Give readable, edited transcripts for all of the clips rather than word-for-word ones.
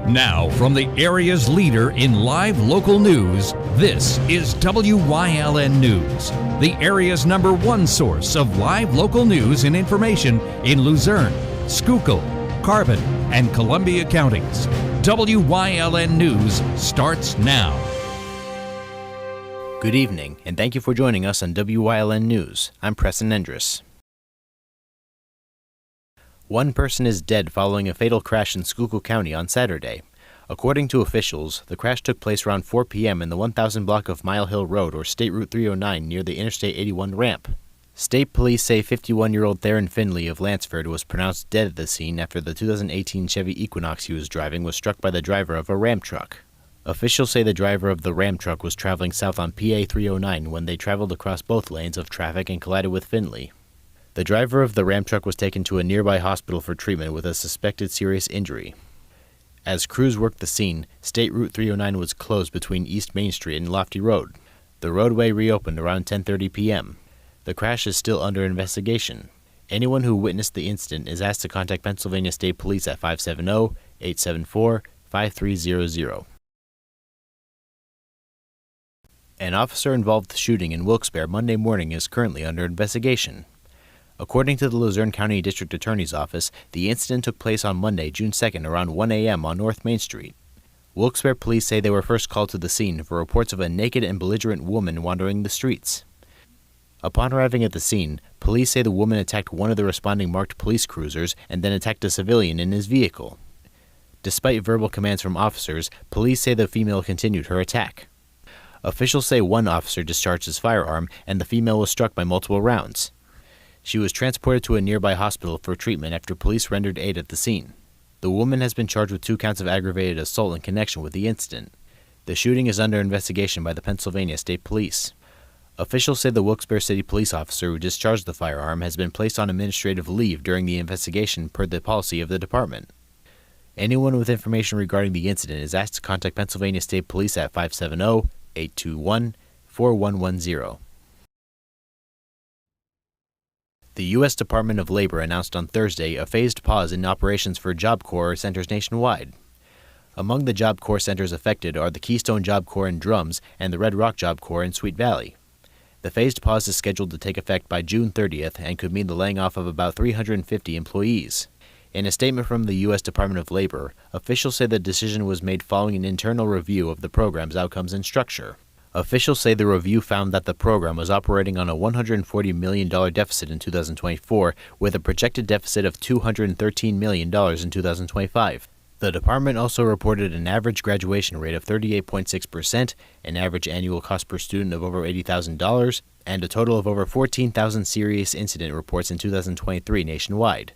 Now, from the area's leader in live local news, this is WYLN News, the area's #1 source of live local news and information in Luzerne, Schuylkill, Carbon, and Columbia counties. WYLN News starts now. Good evening, and thank you for joining us on WYLN News. I'm Preston Endress. One person is dead following a fatal crash in Schuylkill County on Saturday. According to officials, the crash took place around 4 p.m. in the 1000 block of Mile Hill Road or State Route 309 near the Interstate 81 ramp. State police say 51-year-old Theron Finley of Lansford was pronounced dead at the scene after the 2018 Chevy Equinox he was driving was struck by the driver of a Ram truck. Officials say the driver of the Ram truck was traveling south on PA 309 when they traveled across both lanes of traffic and collided with Finley. The driver of the Ram truck was taken to a nearby hospital for treatment with a suspected serious injury. As crews worked the scene, State Route 309 was closed between East Main Street and Lofty Road. The roadway reopened around 10:30 p.m. The crash is still under investigation. Anyone who witnessed the incident is asked to contact Pennsylvania State Police at 570-874-5300. An officer involved with the shooting in Wilkes-Barre Monday morning is currently under investigation. According to the Luzerne County District Attorney's Office, the incident took place on Monday, June 2nd, around 1 a.m. on North Main Street. Wilkes-Barre police say they were first called to the scene for reports of a naked and belligerent woman wandering the streets. Upon arriving at the scene, police say the woman attacked one of the responding marked police cruisers and then attacked a civilian in his vehicle. Despite verbal commands from officers, police say the female continued her attack. Officials say one officer discharged his firearm and the female was struck by multiple rounds. She was transported to a nearby hospital for treatment after police rendered aid at the scene. The woman has been charged with 2 counts of aggravated assault in connection with the incident. The shooting is under investigation by the Pennsylvania State Police. Officials say the Wilkes-Barre City police officer who discharged the firearm has been placed on administrative leave during the investigation per the policy of the department. Anyone with information regarding the incident is asked to contact Pennsylvania State Police at 570-821-4110. The U.S. Department of Labor announced on Thursday a phased pause in operations for Job Corps centers nationwide. Among the Job Corps centers affected are the Keystone Job Corps in Drums and the Red Rock Job Corps in Sweet Valley. The phased pause is scheduled to take effect by June 30th and could mean the laying off of about 350 employees. In a statement from the U.S. Department of Labor, officials say the decision was made following an internal review of the program's outcomes and structure. Officials say the review found that the program was operating on a $140 million deficit in 2024, with a projected deficit of $213 million in 2025. The department also reported an average graduation rate of 38.6%, an average annual cost per student of over $80,000, and a total of over 14,000 serious incident reports in 2023 nationwide.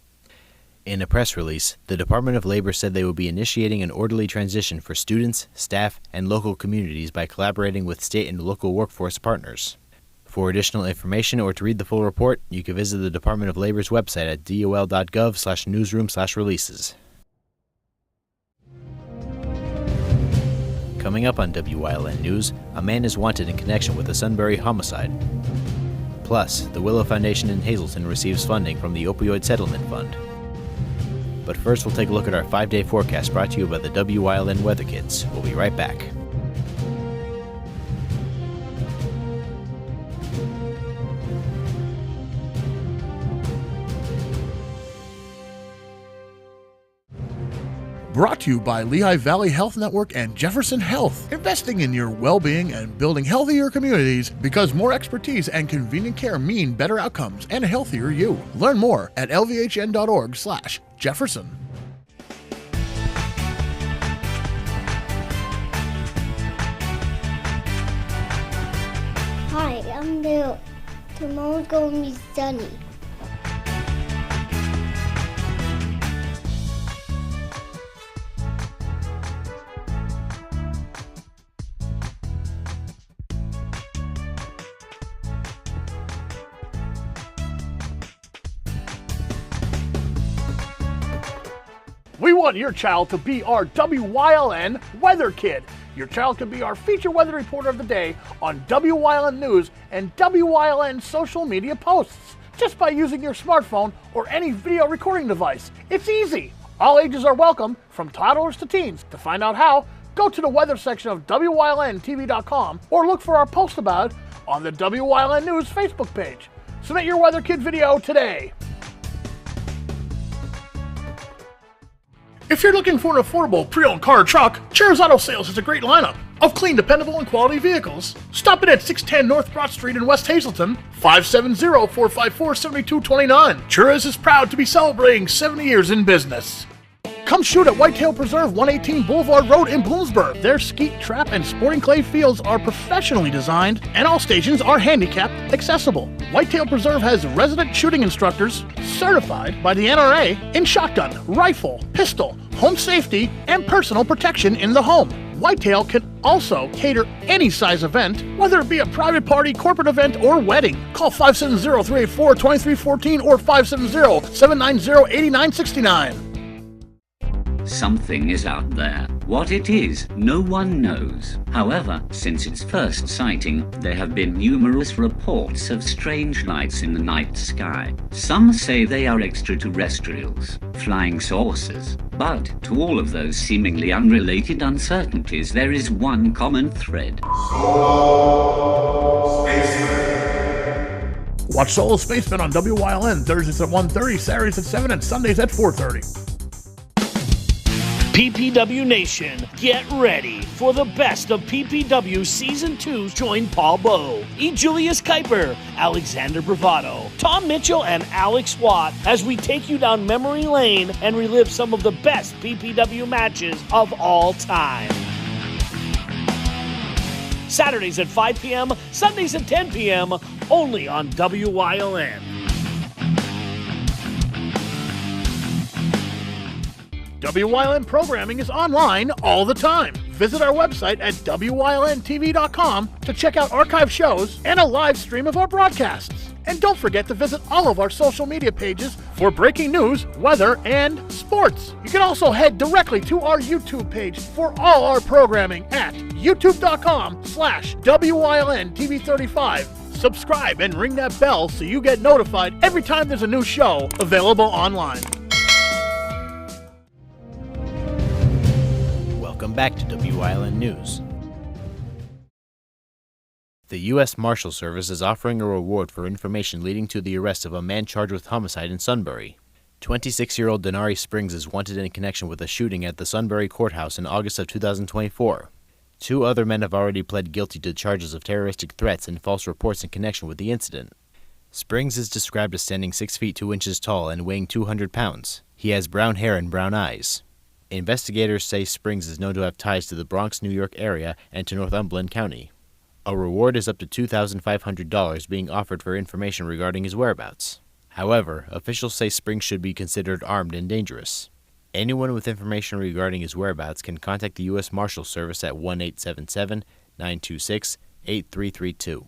In a press release, the Department of Labor said they would be initiating an orderly transition for students, staff, and local communities by collaborating with state and local workforce partners. For additional information or to read the full report, you can visit the Department of Labor's website at dol.gov/newsroom/releases. Coming up on WYLN News, a man is wanted in connection with a Sunbury homicide. Plus, the Willow Foundation in Hazleton receives funding from the Opioid Settlement Fund. But first, we'll take a look at our 5-day forecast brought to you by the WYLN Weather Kids. We'll be right back. Brought to you by Lehigh Valley Health Network and Jefferson Health. Investing in your well-being and building healthier communities because more expertise and convenient care mean better outcomes and a healthier you. Learn more at lvhn.org/Jefferson. Hi, I'm Bill. Tomorrow's going to be sunny. We want your child to be our WYLN Weather Kid. Your child can be our feature weather reporter of the day on WYLN News and WYLN social media posts just by using your smartphone or any video recording device. It's easy. All ages are welcome, from toddlers to teens. To find out how, go to the weather section of WYLNTV.com or look for our post about it on the WYLN News Facebook page. Submit your Weather Kid video today. If you're looking for an affordable pre-owned car or truck, Cheers Auto Sales has a great lineup of clean, dependable, and quality vehicles. Stop in at 610 North Broad Street in West Hazleton, 570-454-7229. Cheers is proud to be celebrating 70 years in business. Come shoot at Whitetail Preserve, 118 Boulevard Road in Bloomsburg. Their skeet, trap, and sporting clay fields are professionally designed, and all stations are handicapped accessible. Whitetail Preserve has resident shooting instructors certified by the NRA in shotgun, rifle, pistol, home safety, and personal protection in the home. Whitetail can also cater any size event, whether it be a private party, corporate event, or wedding. Call 570-384-2314 or 570-790-8969. Something is out there. What it is, no one knows. However, since its first sighting, there have been numerous reports of strange lights in the night sky. Some say they are extraterrestrials, flying saucers. But to all of those seemingly unrelated uncertainties, there is one common thread. Solo Spaceman. Watch Solo Spaceman on WYLN Thursdays at 1:30, Saturdays at 7, and Sundays at 4:30. PPW Nation, get ready for the best of PPW Season 2. Join Paul Bowe, E. Julius Kuiper, Alexander Bravado, Tom Mitchell, and Alex Watt as we take you down memory lane and relive some of the best PPW matches of all time. Saturdays at 5 p.m., Sundays at 10 p.m., only on WYLN. WYLN programming is online all the time. Visit our website at WYLNTV.com to check out archive shows and a live stream of our broadcasts. And don't forget to visit all of our social media pages for breaking news, weather, and sports. You can also head directly to our YouTube page for all our programming at youtube.com/WYLNTV35. Subscribe and ring that bell so you get notified every time there's a new show available online. Welcome back to WYLN News. The U.S. Marshal Service is offering a reward for information leading to the arrest of a man charged with homicide in Sunbury. 26-year-old Denari Springs is wanted in connection with a shooting at the Sunbury Courthouse in August of 2024. 2 other men have already pled guilty to charges of terroristic threats and false reports in connection with the incident. Springs is described as standing 6 feet 2 inches tall and weighing 200 pounds. He has brown hair and brown eyes. Investigators say Springs is known to have ties to the Bronx, New York area and to Northumberland County. A reward is up to $2,500 being offered for information regarding his whereabouts. However, officials say Springs should be considered armed and dangerous. Anyone with information regarding his whereabouts can contact the U.S. Marshal Service at 1-877-926-8332.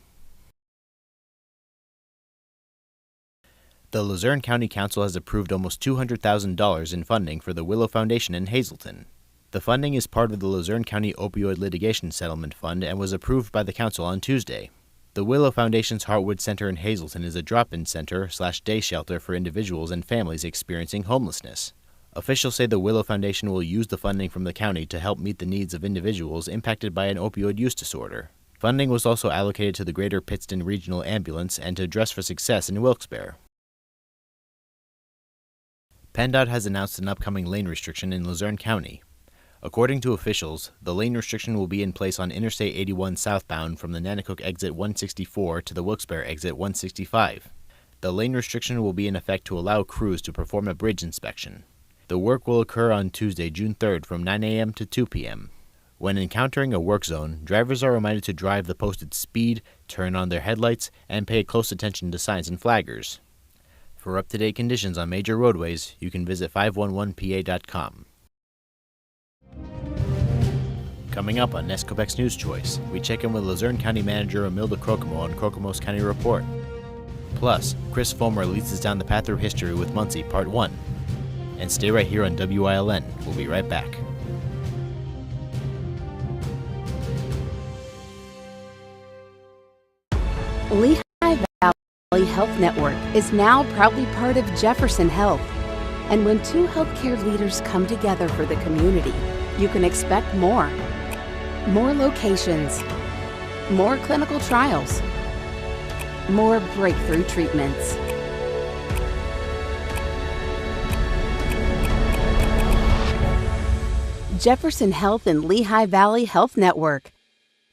The Luzerne County Council has approved almost $200,000 in funding for the Willow Foundation in Hazleton. The funding is part of the Luzerne County Opioid Litigation Settlement Fund and was approved by the council on Tuesday. The Willow Foundation's Heartwood Center in Hazleton is a drop-in center/day shelter for individuals and families experiencing homelessness. Officials say the Willow Foundation will use the funding from the county to help meet the needs of individuals impacted by an opioid use disorder. Funding was also allocated to the Greater Pittston Regional Ambulance and to Dress for Success in Wilkes-Barre. PennDOT has announced an upcoming lane restriction in Luzerne County. According to officials, the lane restriction will be in place on Interstate 81 southbound from the Nanticoke exit 164 to the Wilkes-Barre exit 165. The lane restriction will be in effect to allow crews to perform a bridge inspection. The work will occur on Tuesday, June 3rd from 9 a.m. to 2 p.m. When encountering a work zone, drivers are reminded to drive the posted speed, turn on their headlights, and pay close attention to signs and flaggers. For up-to-date conditions on major roadways, you can visit 511pa.com. Coming up on Nescopex News Choice, we check in with Luzerne County Manager Emilda Crocomo on Crocomo's County Report. Plus, Chris Fulmer leads us down the path through history with Muncie Part 1. And stay right here on WYLN. We'll be right back. Lehigh Valley Health Network is now proudly part of Jefferson Health. And when two healthcare leaders come together for the community, you can expect more. More locations, more clinical trials, more breakthrough treatments. Jefferson Health and Lehigh Valley Health Network.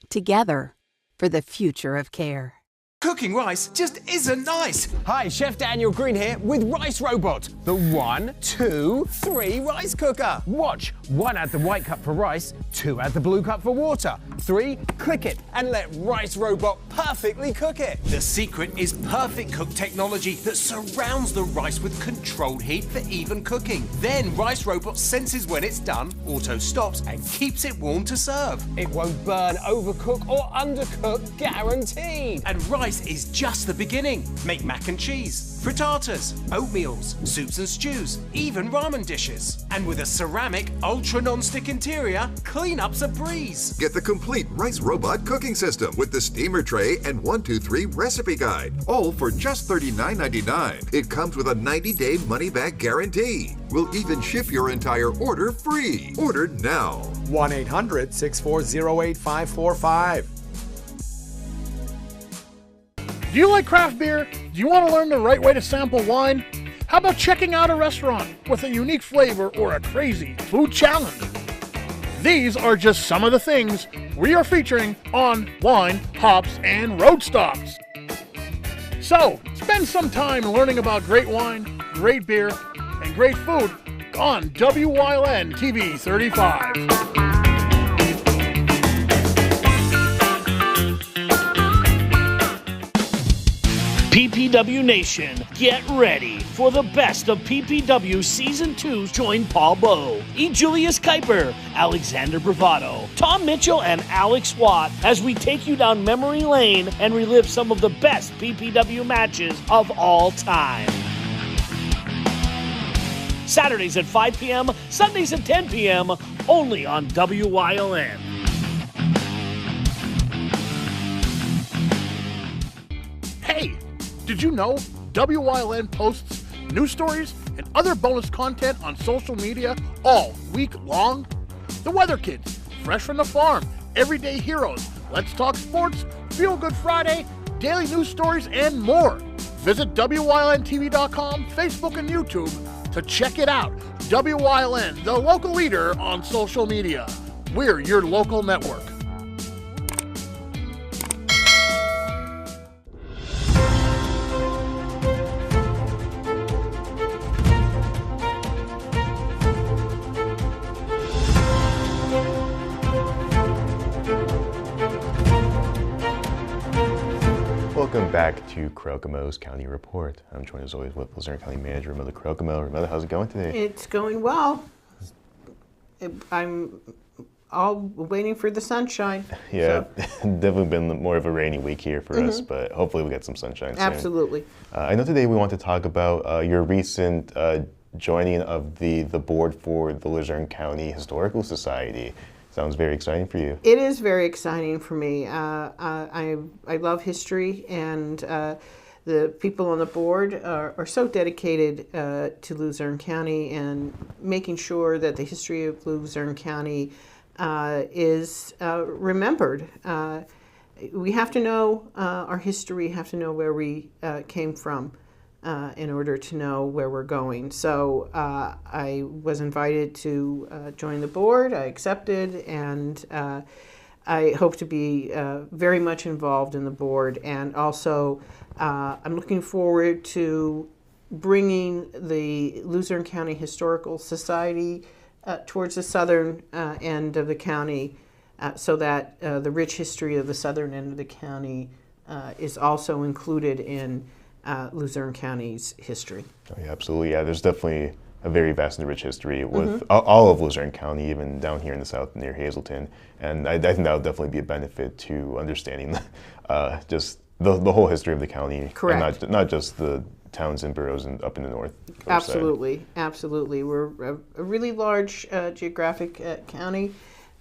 Together for the future of care. Cooking rice just isn't nice. Hi, Chef Daniel Green here with Rice Robot, the 1, 2, 3 rice cooker. Watch. 1, add the white cup for rice. 2, add the blue cup for water. 3, click it and let Rice Robot perfectly cook it. The secret is Perfect Cook technology that surrounds the rice with controlled heat for even cooking. Then Rice Robot senses when it's done, auto stops and keeps it warm to serve. It won't burn, overcook or undercook, guaranteed. And rice is just the beginning. Make mac and cheese, frittatas, oatmeals, soups and stews, even ramen dishes. And with a ceramic, ultra non-stick interior, cleanup's a breeze. Get the complete Rice Robot cooking system with the steamer tray and 1-2-3 recipe guide, all for just $39.99. It comes with a 90-day money-back guarantee. We'll even ship your entire order free. Order now. 1-800-640-8545. Do you like craft beer? Do you want to learn the right way to sample wine? How about checking out a restaurant with a unique flavor or a crazy food challenge? These are just some of the things we are featuring on Wine, Hops, and Road Stops. So, spend some time learning about great wine, great beer, and great food on Wyln TV 35. PPW Nation, get ready for the best of PPW Season 2. Join Paul Bowe, E. Julius Kuiper, Alexander Bravado, Tom Mitchell, and Alex Watt as we take you down memory lane and relive some of the best PPW matches of all time. Saturdays at 5 p.m., Sundays at 10 p.m., only on WYLN. Hey, did you know WYLN posts news stories and other bonus content on social media all week long? The Weather Kids, Fresh from the Farm, Everyday Heroes, Let's Talk Sports, Feel Good Friday, daily news stories, and more. Visit WYLNTV.com, Facebook, and YouTube to check it out. WYLN, the local leader on social media. We're your local network. Welcome back to Kokomo's County Report. I'm joined as always with Luzerne County Manager Mother Kokomo. Mother, how's it going today? It's going well. I'm all waiting for the sunshine. Yeah, so. Definitely been more of a rainy week here for us, but hopefully we get some sunshine soon. Absolutely. I know today we want to talk about your recent joining of the board for the Luzerne County Historical Society. Sounds very exciting for you. It is very exciting for me. I love history, and the people on the board are so dedicated to Luzerne County and making sure that the history of Luzerne County is remembered. We have to know our history, have to know where we came from in order to know where we're going. So I was invited to join the board. I accepted, and I hope to be very much involved in the board. And also, I'm looking forward to bringing the Luzerne County Historical Society towards the southern end of the county, so that the rich history of the southern end of the county is also included in Luzerne County's history. Oh, yeah, absolutely. Yeah, there's definitely a very vast and rich history with all of Luzerne County, even down here in the south near Hazleton. And I think that would definitely be a benefit to understanding just the whole history of the county. Correct. And not just the towns and boroughs up in the north. Absolutely, absolutely. We're a really large geographic county,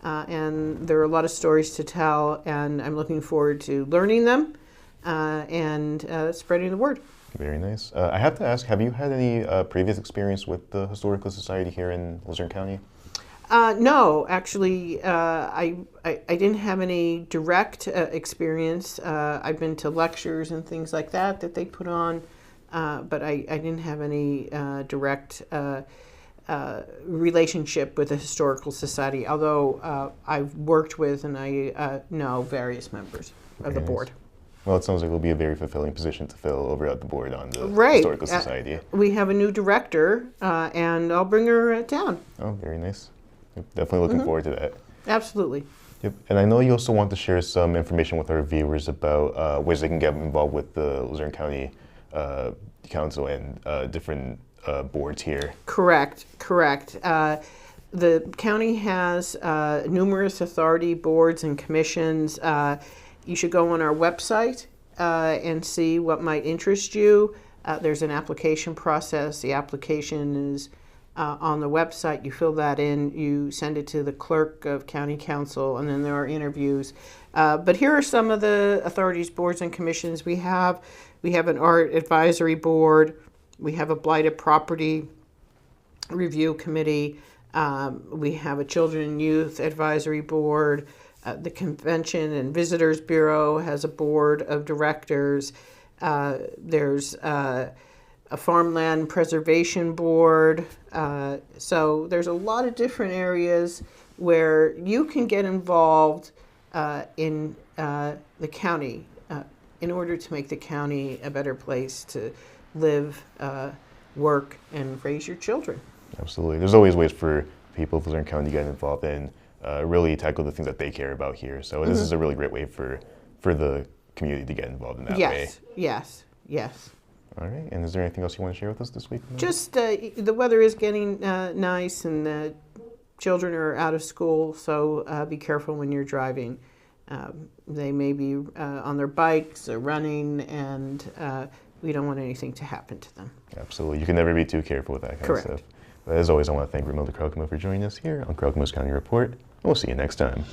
and there are a lot of stories to tell, and I'm looking forward to learning them and spreading the word. Very nice. I have to ask, have you had any previous experience with the Historical Society here in Luzerne County? No, actually, I didn't have any direct experience. I've been to lectures and things like that they put on, but I didn't have any direct relationship with the Historical Society, although I've worked with and I know various members of the board. Well, it sounds like it'll be a very fulfilling position to fill over at the board on the Right. Historical Society. We have a new director, and I'll bring her down. Oh, very nice. Definitely looking forward to that. Absolutely. Yep. And I know you also want to share some information with our viewers about ways they can get involved with the Luzerne County Council and different boards here. Correct. The county has numerous authority boards and commissions. You should go on our website and see what might interest you. There's an application process. The application is on the website. You fill that in, you send it to the clerk of county council, and then there are interviews. But here are some of the authorities, boards, and commissions we have. We have an art advisory board. We have a blighted property review committee. We have a children and youth advisory board. The Convention and Visitors Bureau has a board of directors. There's a farmland preservation board. So there's a lot of different areas where you can get involved in the county in order to make the county a better place to live, work, and raise your children. Absolutely. There's always ways for people of Luzerne County to get involved and really tackle the things that they care about here. So this is a really great way for the community to get involved in that way. Yes. All right. And is there anything else you want to share with us this week? Just the weather is getting nice, and children are out of school, so be careful when you're driving. They may be on their bikes or running, and we don't want anything to happen to them. Absolutely. You can never be too careful with that kind of stuff. But as always, I want to thank Ramilda Krokema for joining us here on Krokemo's County Report. We'll see you next time.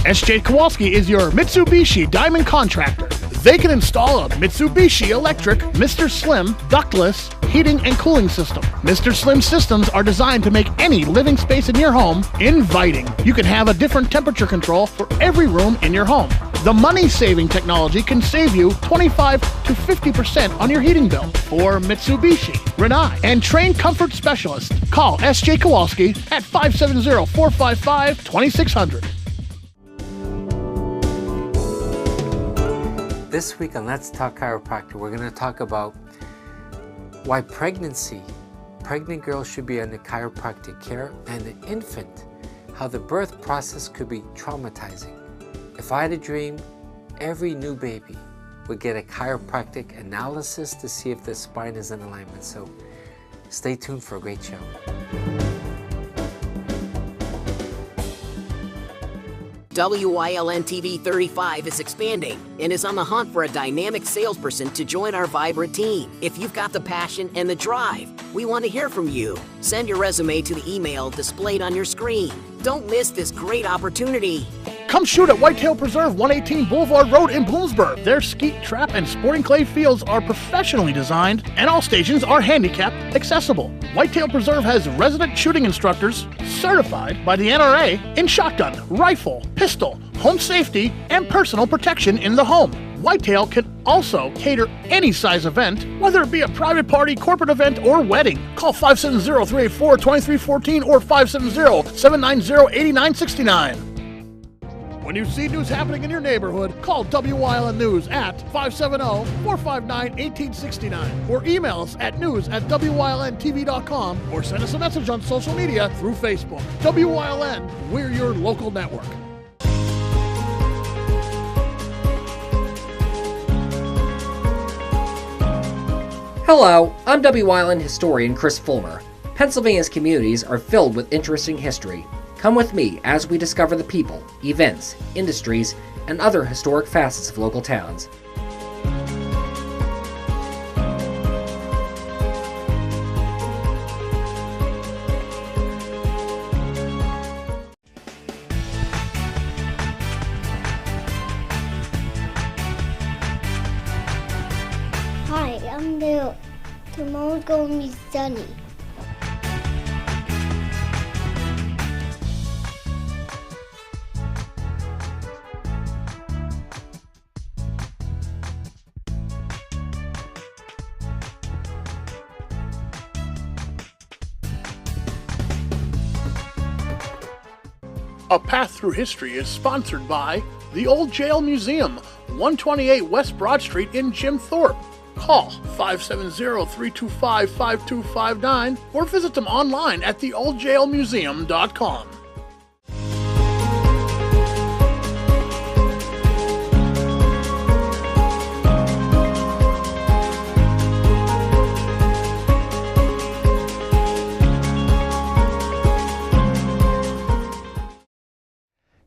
SJ Kowalski is your Mitsubishi Diamond Contractor. They can install a Mitsubishi electric Mr. Slim ductless heating and cooling system. Mr. Slim systems are designed to make any living space in your home inviting. You can have a different temperature control for every room in your home. The money-saving technology can save you 25 to 50% on your heating bill. For Mitsubishi, Rinnai, and trained comfort specialists, call SJ Kowalski at 570-455-2600. This week on Let's Talk Chiropractor, we're going to talk about why pregnant girls should be under chiropractic care, and the infant, how the birth process could be traumatizing. If I had a dream, every new baby would get a chiropractic analysis to see if the spine is in alignment. So stay tuned for a great show. WYLN TV 35 is expanding and is on the hunt for a dynamic salesperson to join our vibrant team. If you've got the passion and the drive, we want to hear from you. Send your resume to the email displayed on your screen. Don't miss this great opportunity. Come shoot at Whitetail Preserve, 118 Boulevard Road in Bloomsburg. Their skeet, trap, and sporting clay fields are professionally designed, and all stations are handicap accessible. Whitetail Preserve has resident shooting instructors certified by the NRA in shotgun, rifle, pistol, home safety, and personal protection in the home. Whitetail can also cater any size event, whether it be a private party, corporate event, or wedding. Call 570-384-2314 or 570-790-8969. When you see news happening in your neighborhood, call WYLN News at 570-459-1869 or email us at news@wylntv.com or send us a message on social media through Facebook. WYLN, we're your local network. Hello, I'm WYLN historian Chris Fulmer. Pennsylvania's communities are filled with interesting history. Come with me as we discover the people, events, industries, and other historic facets of local towns. Tomorrow's going to be sunny. A Path Through History is sponsored by the Old Jail Museum, 128 West Broad Street in Jim Thorpe. Call 570-325-5259 or visit them online at theoldjailmuseum.com.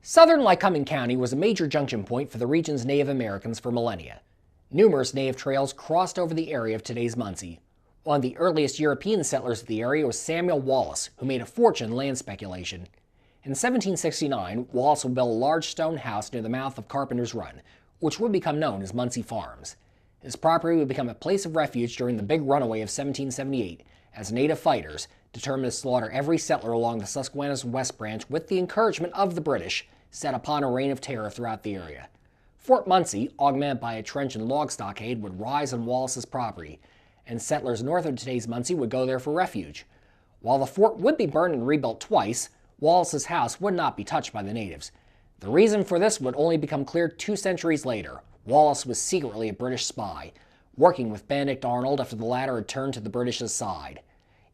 Southern Lycoming County was a major junction point for the region's Native Americans for millennia. Numerous native trails crossed over the area of today's Muncie. One of the earliest European settlers of the area was Samuel Wallace, who made a fortune in land speculation. In 1769, Wallace would build a large stone house near the mouth of Carpenter's Run, which would become known as Muncie Farms. His property would become a place of refuge during the Big Runaway of 1778, as native fighters, determined to slaughter every settler along the Susquehanna's West Branch with the encouragement of the British, set upon a reign of terror throughout the area. Fort Muncie, augmented by a trench and log stockade, would rise on Wallace's property, and settlers north of today's Muncie would go there for refuge. While the fort would be burned and rebuilt twice, Wallace's house would not be touched by the natives. The reason for this would only become clear 2 centuries later. Wallace was secretly a British spy, working with Benedict Arnold after the latter had turned to the British's side.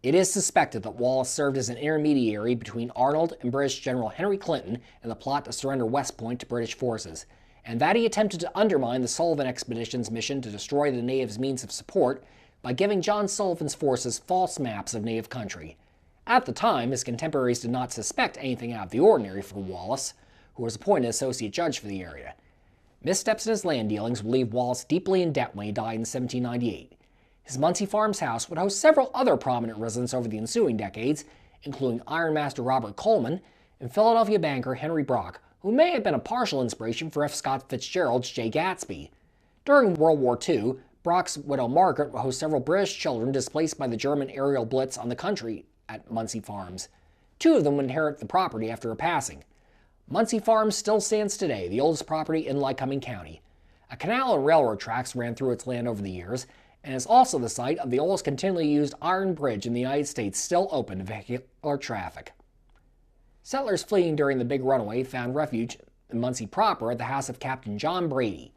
It is suspected that Wallace served as an intermediary between Arnold and British General Henry Clinton in the plot to surrender West Point to British forces, and that he attempted to undermine the Sullivan expedition's mission to destroy the natives' means of support by giving John Sullivan's forces false maps of native country. At the time, his contemporaries did not suspect anything out of the ordinary for Wallace, who was appointed associate judge for the area. Missteps in his land dealings would leave Wallace deeply in debt when he died in 1798. His Muncie Farms house would host several other prominent residents over the ensuing decades, including Ironmaster Robert Coleman and Philadelphia banker Henry Brock, who may have been a partial inspiration for F. Scott Fitzgerald's Jay Gatsby. During World War II, Brock's widow Margaret would host several British children displaced by the German aerial blitz on the country at Muncie Farms. 2 of them would inherit the property after her passing. Muncie Farms still stands today, the oldest property in Lycoming County. A canal and railroad tracks ran through its land over the years, and is also the site of the oldest continually used iron bridge in the United States still open to vehicular traffic. Settlers fleeing during the Big Runaway found refuge in Muncie proper at the house of Captain John Brady.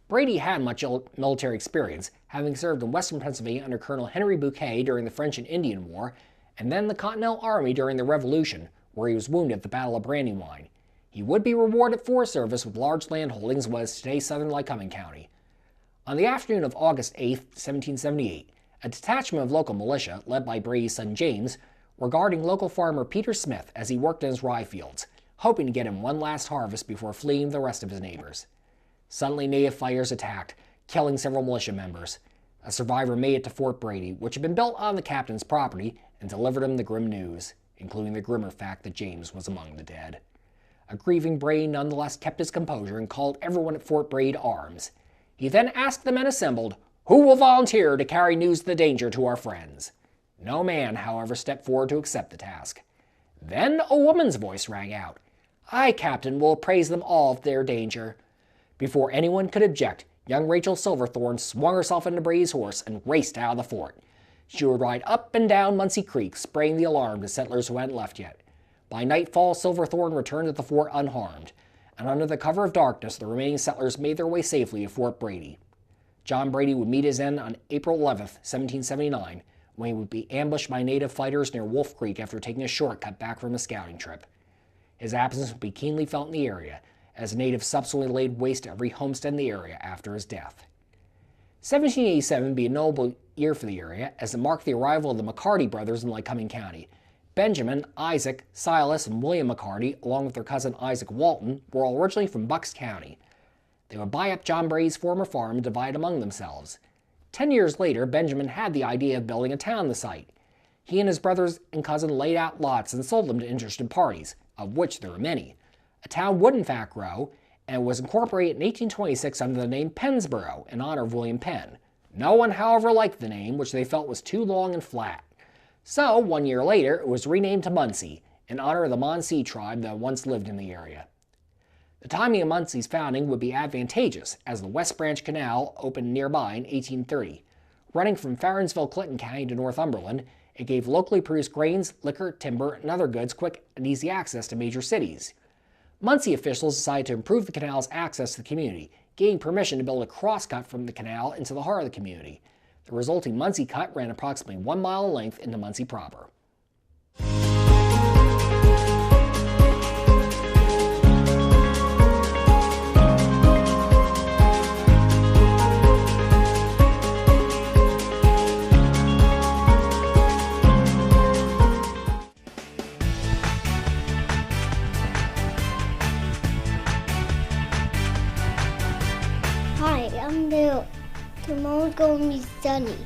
Brady had much military experience, having served in western Pennsylvania under Colonel Henry Bouquet during the French and Indian War, and then the Continental Army during the Revolution, where he was wounded at the Battle of Brandywine. He would be rewarded for service with large land holdings in what is today southern Lycoming County. On the afternoon of August 8, 1778, a detachment of local militia, led by Brady's son James, were guarding local farmer Peter Smith as he worked in his rye fields, hoping to get him one last harvest before fleeing the rest of his neighbors. Suddenly, native fighters attacked, killing several militia members. A survivor made it to Fort Brady, which had been built on the captain's property, and delivered him the grim news, including the grimmer fact that James was among the dead. A grieving Brady nonetheless kept his composure and called everyone at Fort Brady to arms. He then asked the men assembled, "Who will volunteer to carry news of the danger to our friends?" No man, however, stepped forward to accept the task. Then a woman's voice rang out, "I, Captain, will appraise them all of their danger." Before anyone could object, young Rachel Silverthorne swung herself into Brady's horse and raced out of the fort. She would ride up and down Muncie Creek, spraying the alarm to settlers who hadn't left yet. By nightfall, Silverthorne returned to the fort unharmed, and under the cover of darkness, the remaining settlers made their way safely to Fort Brady. John Brady would meet his end on April 11, 1779, when he would be ambushed by native fighters near Wolf Creek after taking a shortcut back from a scouting trip. His absence would be keenly felt in the area, as natives subsequently laid waste to every homestead in the area after his death. 1787 would be a notable year for the area, as it marked the arrival of the McCarty brothers in Lycoming County. Benjamin, Isaac, Silas, and William McCarty, along with their cousin Isaac Walton, were all originally from Bucks County. They would buy up John Brady's former farm and divide among themselves. 10 years later, Benjamin had the idea of building a town on the site. He and his brothers and cousin laid out lots and sold them to interested parties, of which there were many. A town would in fact grow, and was incorporated in 1826 under the name Pennsboro in honor of William Penn. No one, however, liked the name, which they felt was too long and flat. So, 1 year later, it was renamed to Muncie, in honor of the Munsee tribe that once lived in the area. The timing of Muncie's founding would be advantageous, as the West Branch Canal opened nearby in 1830. Running from Farrensville, Clinton County to Northumberland, it gave locally produced grains, liquor, timber, and other goods quick and easy access to major cities. Muncie officials decided to improve the canal's access to the community, gaining permission to build a crosscut from the canal into the heart of the community. The resulting Muncie Cut ran approximately 1 mile in length into Muncie proper. Hi, I'm Lil. Tomorrow's going to be sunny.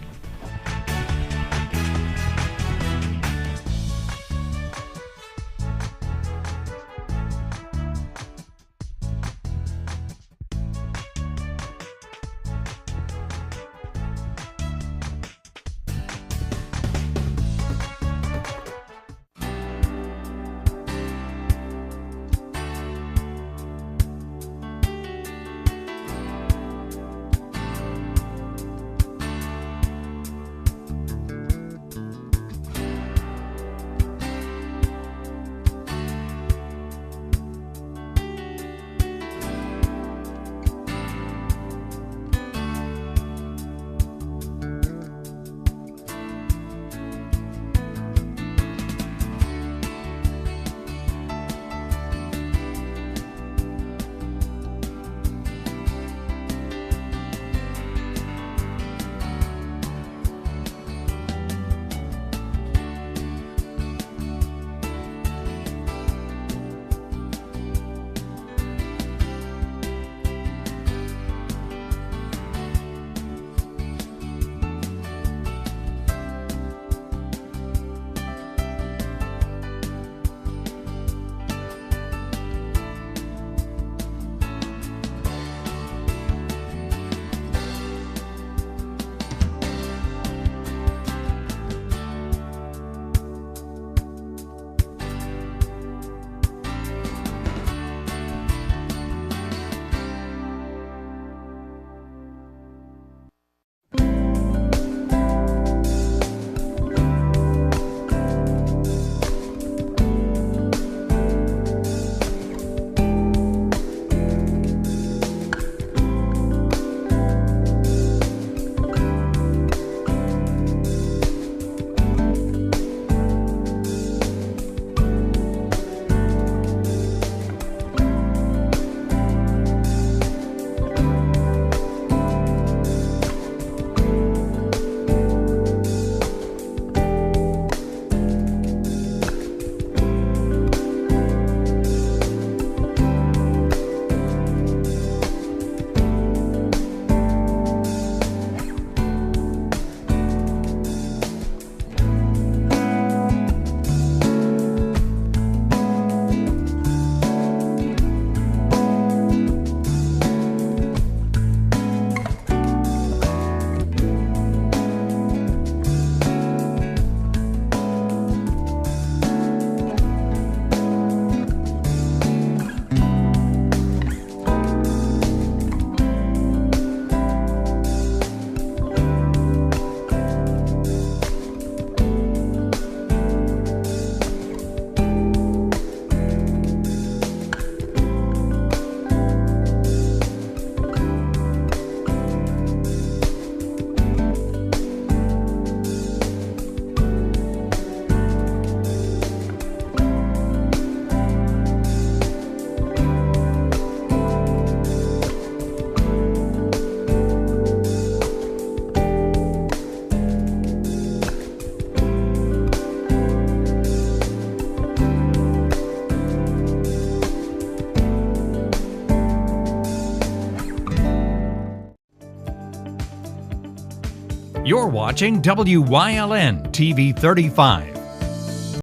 You're watching WYLN TV 35.